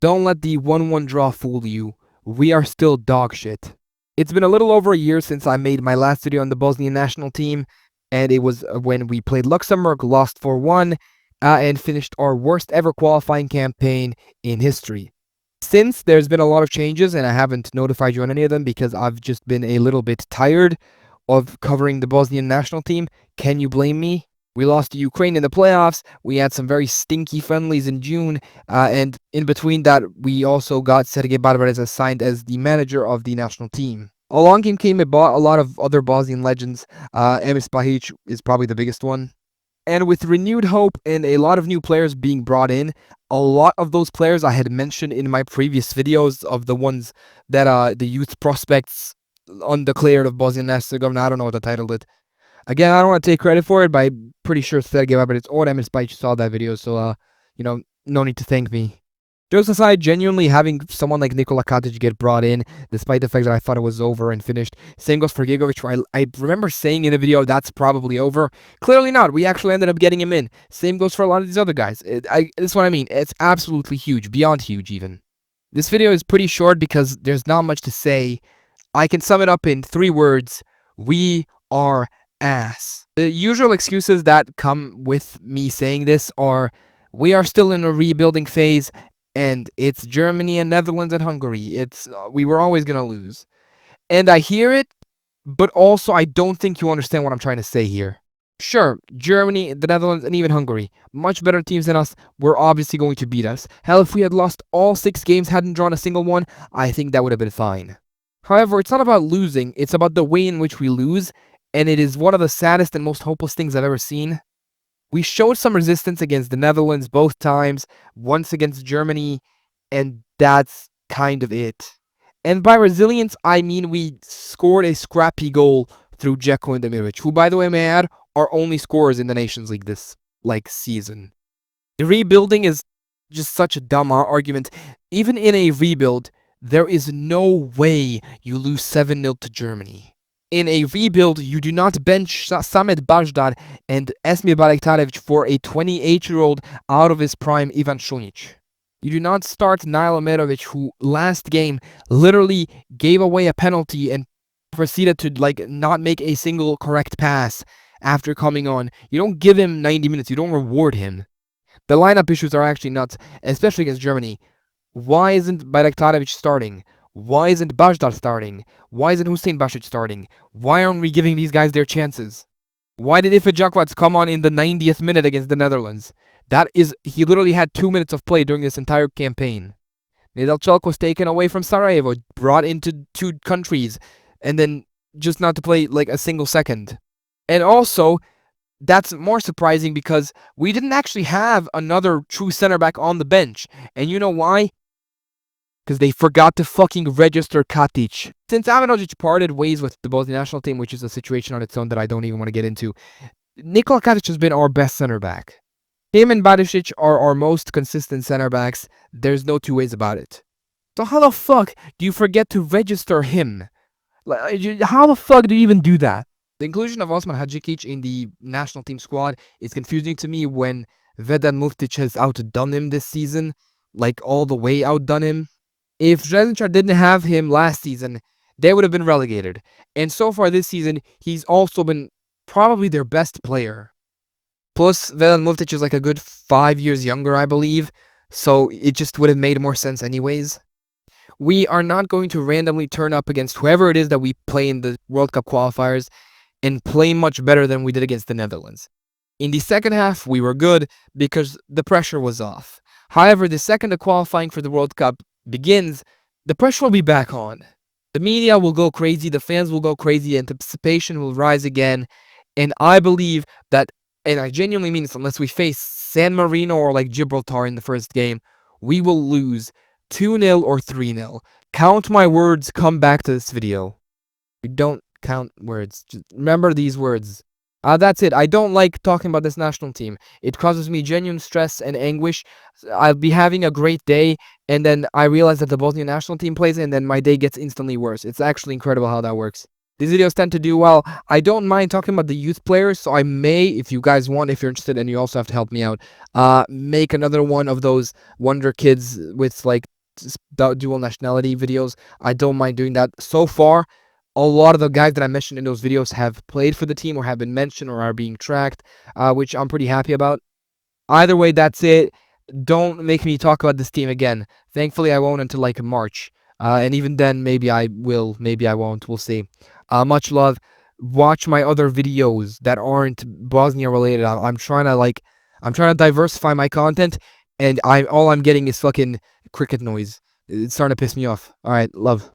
Don't let the 1-1 draw fool you. We are still dog shit. It's been a little over a year since I made my last video on the Bosnian national team, and it was when we played Luxembourg, lost 4-1, and finished our worst ever qualifying campaign in history. Since, there's been a lot of changes, and I haven't notified you on any of them because I've just been a little bit tired of covering the Bosnian national team. Can you blame me? We lost to Ukraine in the playoffs. We had some very stinky friendlies in June. And in between that, we also got Sergej Barbarez assigned as the manager of the national team. Along came a lot of other Bosnian legends. Emis Bahic is probably the biggest one. And with renewed hope and a lot of new players being brought in, a lot of those players I had mentioned in my previous videos of the ones that the youth prospects undeclared of Bosnian national government. I don't know what to title it. Again, I don't want to take credit for it, but I'm pretty sure Sergej Barbarez or Emis Bajic saw that video, so, no need to thank me. Jokes aside, genuinely having someone like Nikola Katic get brought in, despite the fact that I thought it was over and finished. Same goes for Gigovic, where I remember saying in a video that's probably over. Clearly not. We actually ended up getting him in. Same goes for a lot of these other guys. That's what I mean. It's absolutely huge, beyond huge even. This video is pretty short because there's not much to say. I can sum it up in 3 words. We are ass. The usual excuses that come with me saying this are, we are still in a rebuilding phase, and it's Germany and Netherlands and Hungary. We were always gonna lose. And I hear it, but also I don't think you understand what I'm trying to say here. Sure, Germany, the Netherlands, and even Hungary, much better teams than us, were obviously going to beat us. Hell, if we had lost all 6 games, hadn't drawn a single one, I think that would have been fine. However, it's not about losing, it's about the way in which we lose, and it is one of the saddest and most hopeless things I've ever seen. We showed some resistance against the Netherlands both times, once against Germany, and that's kind of it. And by resilience, I mean we scored a scrappy goal through Dzeko and Demirovic, who, by the way, may I add, are only scorers in the Nations League this, season. The rebuilding is just such a dumb argument. Even in a rebuild, there is no way you lose 7-0 to Germany. In a rebuild, you do not bench Samet Bajdar and Esmir Barektarevic for a 28-year-old out of his prime Ivan Šunjić. You do not start Nail Omerovic, who last game literally gave away a penalty and proceeded to not make a single correct pass after coming on. You don't give him 90 minutes, you don't reward him. The lineup issues are actually nuts, especially against Germany. Why isn't Barektarevic starting? Why isn't Bajdar starting? Why isn't Hussein Basic starting? Why aren't we giving these guys their chances? Why did Ife Jakvac come on in the 90th minute against the Netherlands? He literally had 2 minutes of play during this entire campaign. Nedelchuk was taken away from Sarajevo, brought into 2 countries, and then just not to play a single second. And also, that's more surprising because we didn't actually have another true center back on the bench. And you know why? Because they forgot to fucking register Katic. Since Avanovic parted ways with the Bosnian national team, which is a situation on its own that I don't even want to get into, Nikola Katic has been our best center back. Him and Barisic are our most consistent center backs. There's no 2 ways about it. So how the fuck do you forget to register him? How the fuck do you even do that? The inclusion of Osman Hadžikić in the national team squad is confusing to me when Vedan Muftic has outdone him this season. All the way outdone him. If Željezničar didn't have him last season, they would have been relegated. And so far this season, he's also been probably their best player. Plus, Vedan Muftic is a good 5 years younger, I believe. So it just would have made more sense anyways. We are not going to randomly turn up against whoever it is that we play in the World Cup qualifiers and play much better than we did against the Netherlands. In the second half, we were good because the pressure was off. However, the second the qualifying for the World Cup begins, the pressure will be back on. The media will go crazy, the fans will go crazy, anticipation will rise again, and I believe that, and I genuinely mean this, unless we face San Marino or Gibraltar in the first game, we will lose 2-0 or 3-0. Count my words, come back to this video. You don't count words, just remember these words. That's it. I don't like talking about this national team. It causes me genuine stress and anguish. I'll be having a great day, and then I realize that the Bosnian national team plays, and then my day gets instantly worse. It's actually incredible how that works. These videos tend to do well. I don't mind talking about the youth players, so I may, if you guys want, if you're interested, and you also have to help me out, make another one of those wonder kids with dual nationality videos. I don't mind doing that. So far, a lot of the guys that I mentioned in those videos have played for the team or have been mentioned or are being tracked, which I'm pretty happy about. Either way, that's it. Don't make me talk about this team again. Thankfully, I won't until like March. And even then, maybe I will, maybe I won't. We'll see. Much love. Watch my other videos that aren't Bosnia related. I'm trying to diversify my content, and all I'm getting is fucking cricket noise. It's starting to piss me off. All right, love.